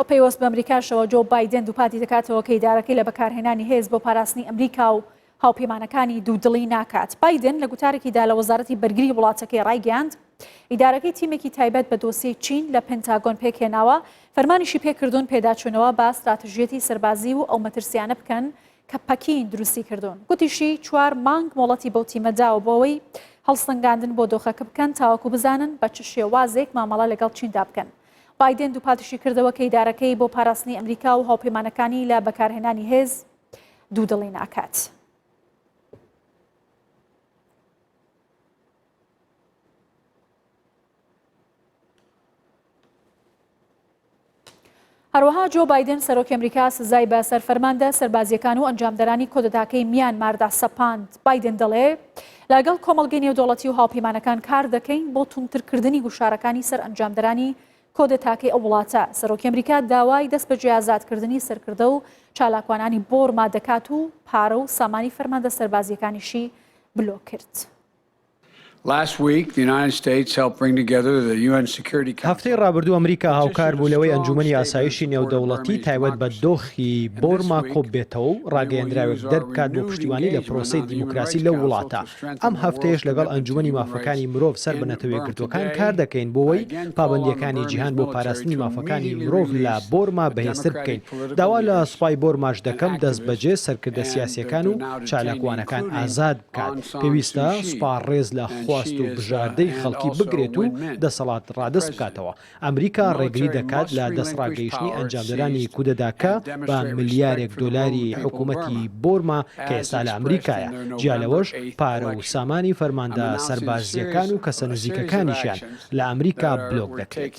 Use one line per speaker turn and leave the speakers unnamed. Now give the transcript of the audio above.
بە پەیوەست بە ئەمریکاشەوە جۆ بایدن دووپاتی دەکاتەوە کە ئیدارەکەی لە بەکارهێنانی هێز بۆ پاراستنی ئەمریکا و هاوپەیمانەکانی دوودڵی ناکات. بایدن لە گوتارێکیدا لە وەزارەتی بەرگری وڵاتەکەی ڕایگەاند ئیدارەکەی تیمێکی تایبەت بە دۆسیەی چین لە پێنتاگۆن پێکهێناوە فەرمانیشی پێکردوون پێداچوونەوە بە استراتژیەتی سەربازی و ئەو مەترسیانە بکەن کە پەکین دروستی کردوون. گوتیشی 4 مانگ مۆڵەتی بەو تیمە داوە بۆەوەی هەڵسەنگاندن بۆ دۆخەکە بکەن تاوەکو بزانن بە چ شێوازێک مامەڵە لەگەڵ چیندا بکەن. بایدن دووپاتیشی کردەوە کە ئیدارەکەی بۆ پاراستنی ئەمریکا و هاوپەیمانەکانی لە بەکارهێنانی هێز دوودڵی ناکات. هەروەها جۆ بایدن سەرۆکی ئەمریکا سزای بەسەر فەرماندە سەربازیەکان و ئەنجامدەرانی کودەتاکەی میانماردا سەپاند. بایدن دەڵێ لەگەڵ کۆمەڵگەی نێودەوڵەتی و هاوپەیمانەکان کار دەکەین بۆ توندترکردنی گوشارەکانی سەر ئەنجامدەرانی کودەتاکەی ئەو وڵاتە. سەرۆکی ئەمریکا داوای دەست بە جیازاتکردنی سەرکردە و چالاکوانانی بۆرما دەکات و پارە و سامانی فەرماندە سەربازیەکانیشی بلۆ کرد.
هەفتەی ڕابردوو ئەمریکا هاوکار بوو لەوەی ئەنجومەنی ئاسایشی نێودەوڵەتی تایبەت بە دۆخی بۆرما کۆب بێتەوە و ڕاگەیەندراوێک دەربکات بۆ پشتیوانی لە پرۆسەی دیموکراسی لەو وڵاتە. ئەم هەفتەیەش لەگەڵ ئەنجومەنی مافەکانی مرۆڤ سەر بە نەتەوەیەکگرتوەکان کار دەکەین بۆەوەی پابەندیەکانی جیهان بۆ پاراستنی مافەکانی مرۆڤ لە بۆرما بەهێزتر بکەین. داوا لە سوپای بۆرماش دەکەم دەست بەجێ سەرکردە سیاسیەکان و چالاکوانەکان ئازاد بکات. پێویستە سوپا ڕێز لە خواست و بژاردەی خەڵکی بگرێت و دەسەڵات ڕادست بکاتەوە. ئەمریکا ڕێگری دەکات لە دەستڕاگەیشتنی ئەنجامدەرانی کودەتاکە بە ملیارێک دۆلاری حکوومەتی بۆرما کە ئێستا لە ئەمریکایە. جیا لەوەش پارە و سامانی فەرماندە سەربازیەکان و کەسە نزیکەکانیشیان لە ئەمریکا بلۆک دەکرێت.